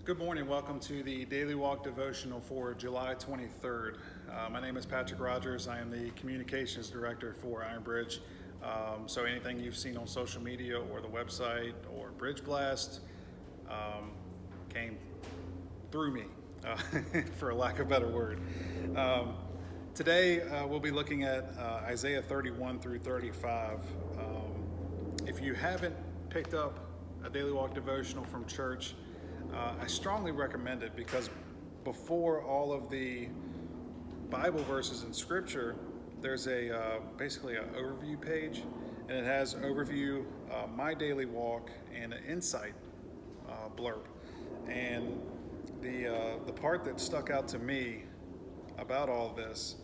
Good morning. Welcome to the Daily Walk Devotional for July 23rd. My name is Patrick Rogers. I am the Communications Director for Iron Bridge. So anything you've seen on social media or the website or Bridge Blast came through me, for a lack of a better word. Today we'll be looking at Isaiah 31 through 35. If you haven't picked up a Daily Walk Devotional from church, I strongly recommend it because before all of the Bible verses in Scripture, there's basically an overview page, and it has overview, my daily walk, and an insight blurb. And the part that stuck out to me about all of this,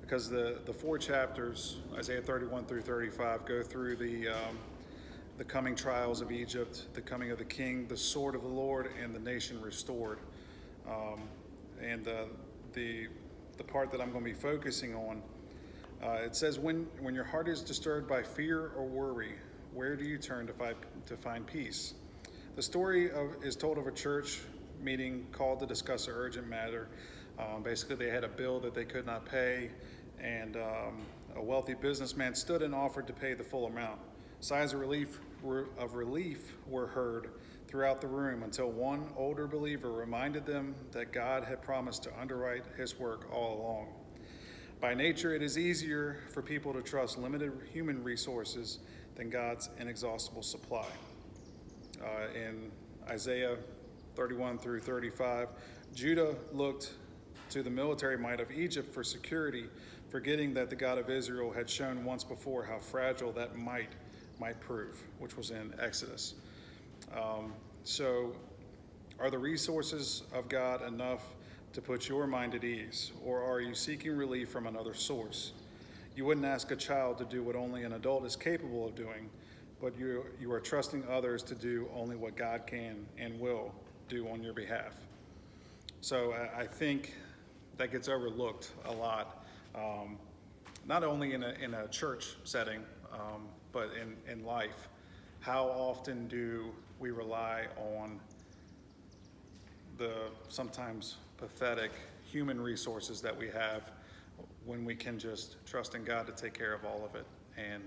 because the four chapters, Isaiah 31 through 35, go through the coming trials of Egypt, the coming of the king, the sword of the Lord, and the nation restored. And the part that I'm going to be focusing on, it says, when your heart is disturbed by fear or worry, where do you turn to find peace? The story is told of a church meeting called to discuss an urgent matter. Basically, they had a bill that they could not pay, and a wealthy businessman stood and offered to pay the full amount. Sighs of relief were heard throughout the room until one older believer reminded them that God had promised to underwrite his work all along. By nature, it is easier for people to trust limited human resources than God's inexhaustible supply. In Isaiah 31 through 35, Judah looked to the military might of Egypt for security, forgetting that the God of Israel had shown once before how fragile that might prove, which was in Exodus. So are the resources of God enough to put your mind at ease, or are you seeking relief from another source? You wouldn't ask a child to do what only an adult is capable of doing, but you are trusting others to do only what God can and will do on your behalf. So I think that gets overlooked a lot, not only in a church setting, but in life. How often do we rely on the sometimes pathetic human resources that we have when we can just trust in God to take care of all of it and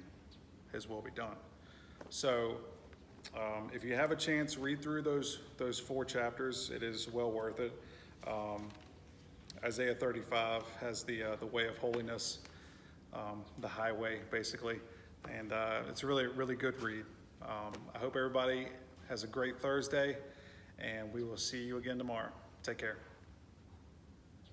His will be done? So if you have a chance, read through those four chapters. It is well worth it. Isaiah 35 has the way of holiness, the highway, basically. And it's a really good read. I hope everybody has a great Thursday, and we will see you again tomorrow. Take care.